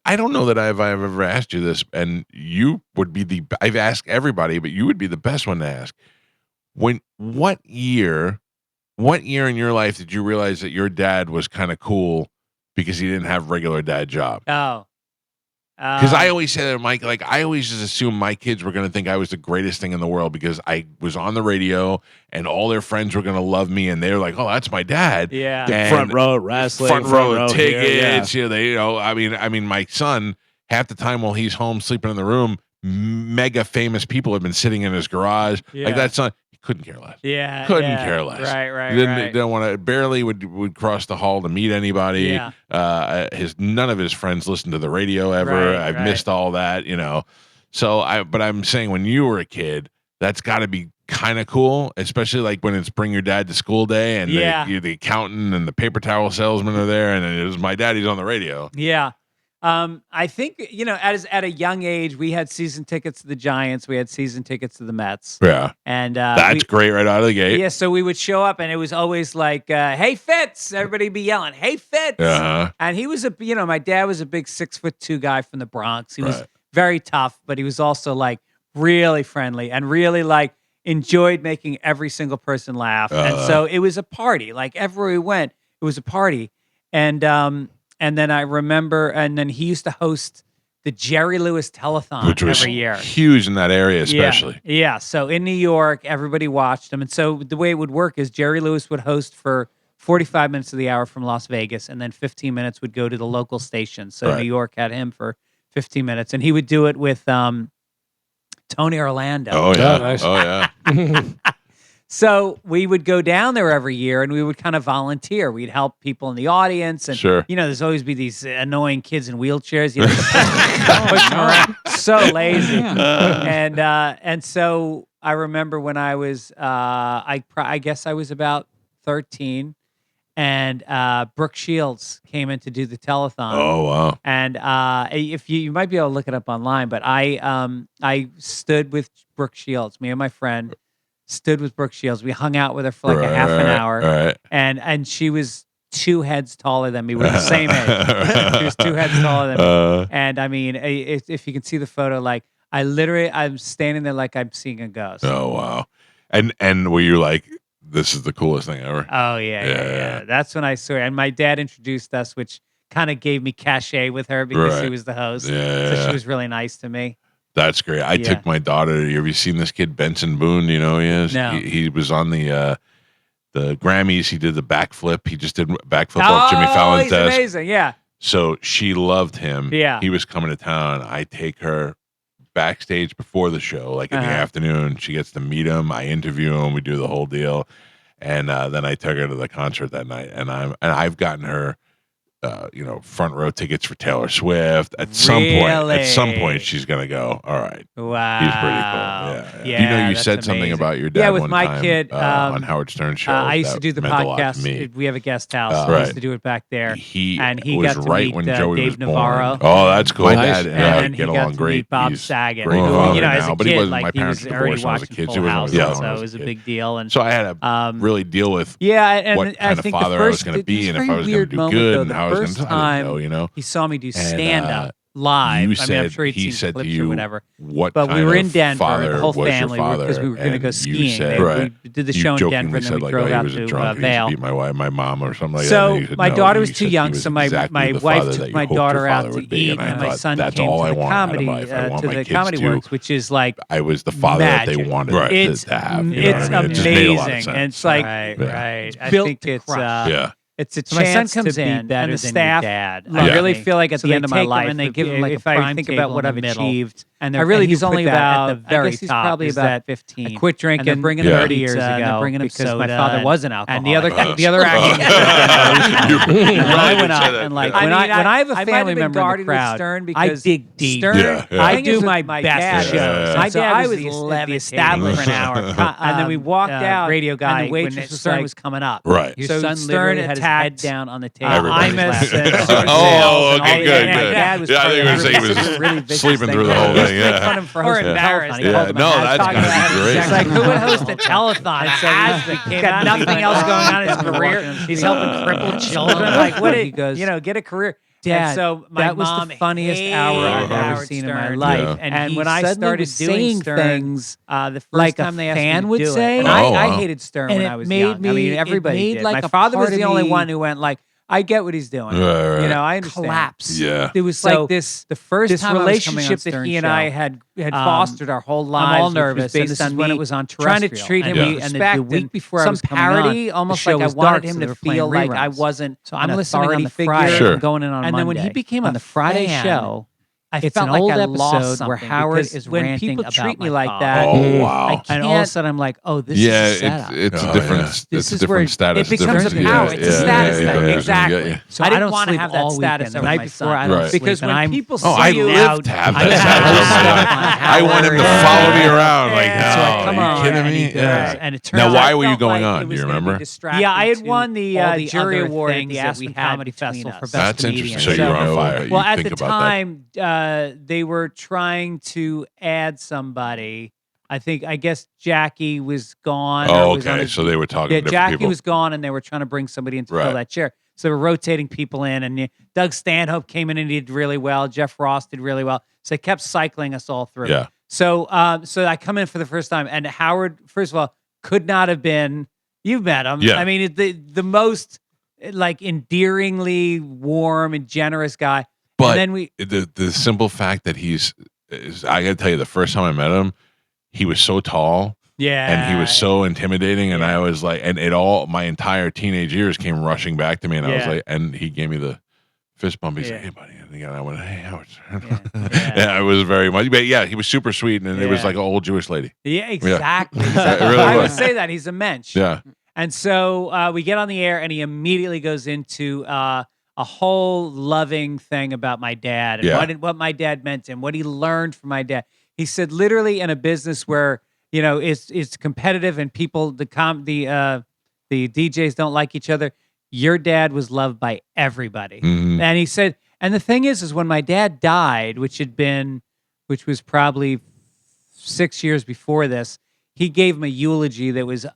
I don't know that I've ever asked you this, and you would be I've asked everybody, but you would be the best one to ask. What year in your life did you realize that your dad was kind of cool because he didn't have a regular dad job? Oh. Because I always say that, Mike, like I always just assumed my kids were going to think I was the greatest thing in the world because I was on the radio and all their friends were going to love me and they're like, oh, that's my dad. Yeah. And front row wrestling, front row tickets. Here, I mean, my son, half the time while he's home sleeping in the room, mega famous people have been sitting in his garage. Yeah. Like that son, he couldn't care less. Yeah. Couldn't care less. Right. Didn't want to. Barely would cross the hall to meet anybody. Yeah. None of his friends listened to the radio ever. Right, I've missed all that. So but I'm saying when you were a kid, that's got to be kind of cool, especially like when it's bring your dad to school day and the accountant and the paper towel salesman are there, and it was my daddy's on the radio. Yeah. I think, at a young age, we had season tickets to the Giants. We had season tickets to the Mets. Yeah. And that's great right out of the gate. Yeah, so we would show up, and it was always like, hey, Fitz. Everybody would be yelling, hey, Fitz. Uh-huh. And he was my dad was a big 6'2" guy from the Bronx. He was Right. very tough, but he was also like really friendly and really like enjoyed making every single person laugh. And so it was a party. Like everywhere we went, it was a party. And then I remember, and then he used to host the Jerry Lewis Telethon Which was every year. huge in that area, especially. Yeah. So in New York, everybody watched him. And so the way it would work is Jerry Lewis would host for 45 minutes of the hour from Las Vegas, and then 15 minutes would go to the local station. So Right. New York had him for 15 minutes. And he would do it with Tony Orlando. Oh, yeah. nice. Oh, yeah. So we would go down there every year and we would kind of volunteer. We'd help people in the audience. And, Sure. there's always be these annoying kids in wheelchairs. You have to push them around. So lazy. And so I remember when I was, I guess I was about 13, and Brooke Shields came in to do the telethon. Oh, wow. And if you might be able to look it up online, but I stood with Brooke Shields, me and my friend. Stood with Brooke Shields. We hung out with her for like a half an hour. Right. And she was 2 heads taller than me. We're the same age. She was 2 heads taller than me. And I mean, if you can see the photo, like I'm standing there like I'm seeing a ghost. Oh, wow. And were you like, this is the coolest thing ever? Oh, yeah. That's when I saw her. And my dad introduced us, which kind of gave me cachet with her because he was the host. Yeah. So she was really nice to me. That's great. I took my daughter. Have you seen this kid, Benson Boone? You know who he is? No. He was on the Grammys. He did the backflip. He just did backflip off Jimmy Fallon's he's desk. amazing. Yeah. So she loved him. Yeah. He was coming to town. I take her backstage before the show, like in the afternoon. She gets to meet him. I interview him. We do the whole deal. And then I took her to the concert that night. And I've gotten her front row tickets for Taylor Swift. At some point, she's gonna go. All right, wow, he's pretty cool. Yeah. You said something about your dad. Yeah, with one my time, kid on Howard Stern's show. I used to do the meant a lot to podcast. me. We have a guest house. I Right. used to do it back there. He got was to right meet when Joey Dave was born. Navarro. Oh, that's cool. My Dad dad and I and get he got along to great. meet Bob He's Saget. great Who, father as now, a but he kid, wasn't. like My he parents was were already divorced when I was a watching kid. Full So he House, wasn't around when so I it was was a a kid. big deal. And So I had to really deal with what I kind of think father I was going to be and if I was going to do good and how I was going to. I didn't know. He saw me do stand up live. I'm sure he'd he seen said clips to you, or whatever. what but kind we were of in Denver, father the whole was your family, because we were going to go And you skiing. said, We did the show in Denver, and then we drove out to Vail. Beat my mom or something like So that. my daughter was too young, so my wife took my daughter out to eat, and my son came to the comedy works, which is like I was the father that they wanted to have. It's amazing, and it's like right. I think it's a chance. My son comes to be in, better and the than staff your dad. love I really me. feel like at So the they end of my take him life, and they give him, like, a if I prime think table about what in I've the middle. achieved, And I really he's do only put that about at the very I guess he's top. probably is about that 15. I quit drinking. And they're bringing 30 him years pizza, and ago they're bringing him because my soda, father was an and alcoholic. the other acting. When I went up and like when I have a I family might have been member in guarded the with crowd, Stern I because dig deep. Yeah, yeah. I do my my best dad shows. Yeah. My So dad I was was the levitating. established for an hour, and then we walked out. Radio guy, and the waitress when was Stern like, was coming up. Right. Your So son Stern literally had his head attacked down on the table. Everybody's Imus laughing. and Oh, okay, and good, my good. dad was Yeah, I part think of you were saying he it. was Really vicious sleeping thing. through the whole thing. Make fun Yeah. of him for Or hosting the embarrassed. telethon. He Yeah, called him a no, has that's talking gotta about be his great. It's like, who would host a telethon? And so He's got nothing else going on in his career. He's helping crippled children. Like, what? He goes, Get a career. And so that was the funniest hour I've ever seen in my life. Yeah. And when I started doing things, the first like time a they asked me fan to would do say? it, and Oh, I wow. hated Stern And when it I was made young. I me- mean, it everybody made did. like My a father was part the of only me- one who went like, I get what he's doing. Right. You know, I understand. Collapse. Yeah. It was So, like this the first this time I was coming on relationship that Stern he and show, I had fostered our whole lives. I'm all which was nervous, and based this on is when me it was on trying to terrestrial, treat him and with the respect. week and before I some was coming parody, on, almost the show like I was wanted dark, him so they to were playing feel like I reruns. wasn't. So I'm an listening on authority the figure. Friday, Sure. I'm going in on And then when he Monday. became on a the Friday fan, show, I it's felt an like old I lost episode where something Howard because is when ranting people about treat me my like father. that, Oh, wow. And all of a sudden I'm like, oh, this Yeah, is a setup. it's a Oh, different. yeah. It's This a is different where status. it becomes a different- power. yeah, It's a yeah, status yeah, thing. yeah, yeah. Exactly. So I I didn't don't want to sleep have that all status weekend of with my my son. son. I don't Right. sleep, Because and when I'm- people Oh, see I you live out, to have I that got status. all Oh my stuff God. on I want him to Howard. follow me around. Like, Yeah. So I no, come are you on, kidding and me? he goes, Yeah. and it turns Now, out why I were you felt going like on? it Do was you gonna be remember? distracting Yeah, I had to won the all the jury other award at things the that Aspen we had Comedy between Festival for us. Best That's interesting. Comedian. So you were on know, fire. Well, You at think the about that. time, they were trying to add somebody. I guess Jackie was gone. or Oh, was on okay. a- So they were talking yeah, to different Jackie people. was gone, and they were trying to bring somebody in to Right. fill that chair. So they were rotating people in, and Doug Stanhope came in and he did really well. Jeff Ross did really well. So they kept cycling us all through. Yeah. So, so I come in for the first time, and Howard, first of all, could not have been. You've met him. Yeah. I mean, the most like endearingly warm and generous guy. But and then we, the simple fact that I got to tell you, the first time I met him, he was so tall. yeah, And he was so intimidating, and Yeah. I was like, and my entire teenage years came rushing back to me, and I was Yeah. like, and he gave me the fist bump. He's Yeah. like, "Hey, buddy," and again, I went, "Hey, Howard." Yeah. Yeah, I was very much, but yeah, he was super sweet, and it was Yeah. like an old Jewish lady. Yeah, exactly. It really I would was. say that he's a mensch. Yeah, And so we get on the air, and he immediately goes into a whole loving thing about my dad and Yeah. what my dad meant to him, what he learned from my dad. He said, literally, in a business where it's competitive and people the DJs don't like each other, your dad was loved by everybody. Mhm. And he said, and the thing is when my dad died, which was probably 6 years before this, he gave him a eulogy that was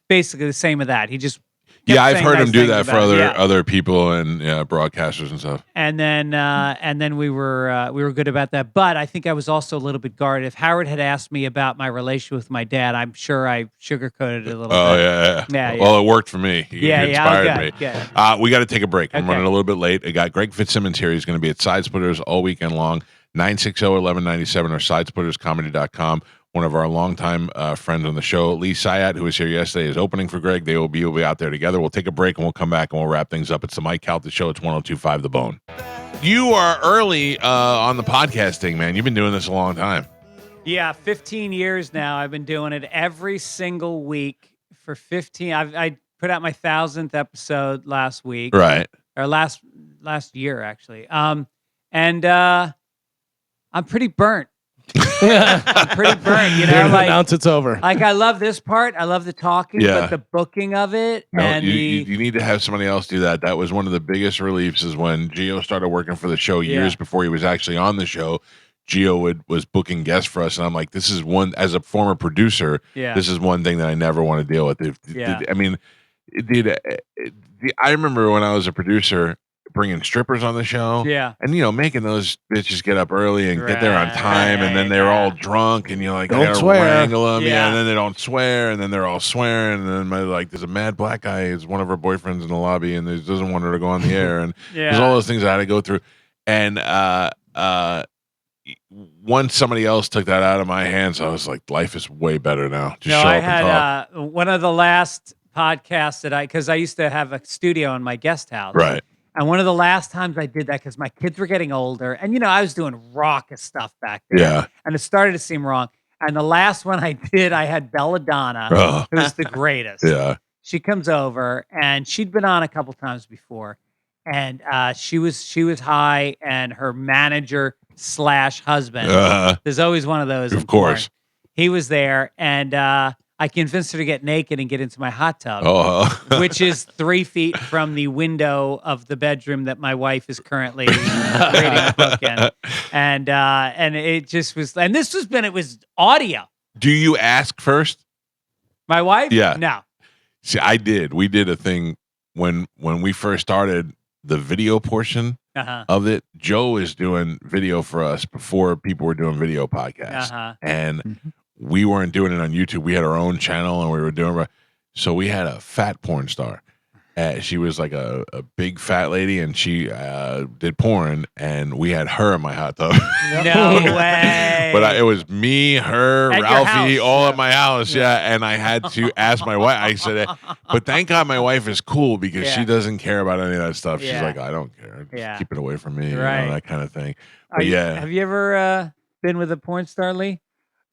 basically the same as that. He just kept yeah, I've saying heard nice him do things that for about him. Yeah. other people and broadcasters and stuff. And then we were good about that. But I think I was also a little bit guarded. If Howard had asked me about my relation with my dad, I'm sure I sugarcoated it a little Oh bit. yeah. Yeah. Well, it worked for me. He Yeah, inspired okay, me. good. We got to take a break. I'm Okay. running a little bit late. I got Greg Fitzsimmons here. He's going to be at Side Splitters all weekend long. 960-1197 or sidesplitterscomedy.com. One of our longtime friends on the show, Lee Syatt, who was here yesterday, is opening for Greg. We'll be out there together. We'll take a break and we'll come back and we'll wrap things up. It's the Mike Calta Show. It's 102.5 The Bone. You are early on the podcasting, man. You've been doing this a long time. Yeah, 15 years now. I've been doing it every single week for 15. I put out my 1,000th episode last week. Right. Or last year, actually. And I'm pretty burnt. I'm pretty burnt, You're gonna announce it's over. Like I love this part. I love the talking, Yeah. but the booking of it No, and you need to have somebody else do that. That was one of the biggest reliefs is when Gio started working for the show years before he was actually on the show. Gio was booking guests for us, and I'm like, this is one, as a former producer, this is one thing that I never want to deal with. I mean, dude, I remember when I was a producer bringing strippers on the show, and making those bitches get up early and get there on time, and then they're all drunk, and you're like, Don't I gotta swear. wrangle them, Yeah. and then they don't swear, and then they're all swearing, and then there's a mad black guy, is one of her boyfriends in the lobby, and he doesn't want her to go on the air, and there's all those things I had to go through, and once somebody else took that out of my hands, I was like, life is way better now. Just show up I and talk. had one of the last podcasts that because I used to have a studio in my guest house. Right. And one of the last times I did that, because my kids were getting older, and I was doing raucous stuff back then. Yeah. And it started to seem wrong. And the last one I did, I had Belladonna, who's the greatest. Yeah. She comes over, and she'd been on a couple times before, and she was high, and her manager / husband. There's always one of those. Of course. He was there, and I convinced her to get naked and get into my hot tub, which is 3 feet from the window of the bedroom that my wife is currently reading a book in. And it just was, and it was audio. Do you ask first? My wife? Yeah. No. See, I did. We did a thing when we first started. the video portion of it. Joe is doing video for us before people were doing video podcasts, and we weren't doing it on YouTube. We had our own channel, and we were doing. So we had a fat porn star. She was like a big fat lady, and she did porn, and we had her in my hot tub. No way. But it was me, her, At your Ralphie, house. all at my house. Yeah. And I had to ask my wife. I said, but thank God my wife is cool because she doesn't care about any of that stuff. She's like, I don't care. Just keep it away from me. Right. You know, that kind of thing. But Have you ever been with a porn star, Lee?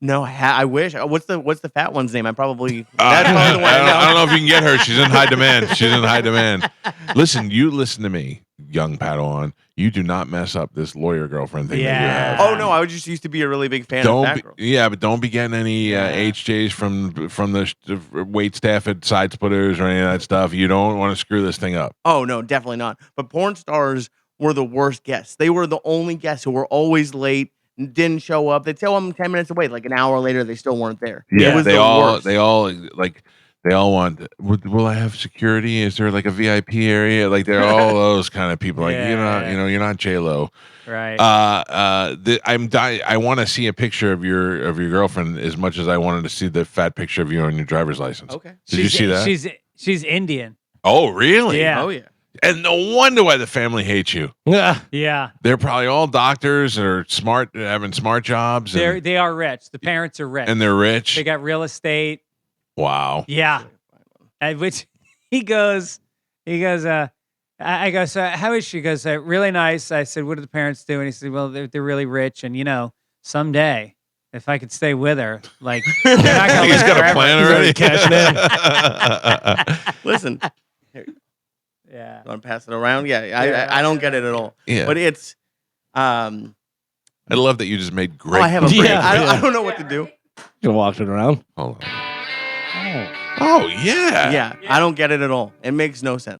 No, I wish. What's the fat one's name? I probably. That's probably the one I don't know if you can get her. She's in high demand. She's in high demand. Listen to me, young Padawan. You do not mess up this lawyer girlfriend thing that you have. Oh no, I just used to be a really big fan of fat girls. But don't be getting any HJs from the wait staff at Side Splitters or any of that stuff. You don't want to screw this thing up. Oh no, definitely not. But porn stars were the worst guests. They were the only guests who were always late. Didn't show up. They'd tell them 10 minutes away. Like an hour later, they still weren't there. Yeah, it was they all want. Will I have security? Is there like a VIP area? Like they're all those kind of people. Like you're not J-Lo, right? I want to see a picture of your girlfriend as much as I wanted to see the fat picture of you on your driver's license. Okay, did you see that? She's Indian. Oh really? Yeah. Oh yeah. And no wonder why the family hates you. Yeah. They're probably all doctors or smart, having smart jobs. They are rich. The parents are rich. And they're rich. They got real estate. Wow. Yeah. Which he goes, I go, so how is she? He goes, really nice. I said, what do the parents do? And he said, well, they're really rich. And, someday, if I could stay with her, like, they're not gonna he's got a plan already. Listen. Yeah. You want to pass it around? Yeah. I don't get it at all. Yeah. But it's. I love that you just made great. I have a brain. I don't know what to do. You walked it around. Hold on. Oh yeah. Yeah. I don't get it at all. It makes no sense.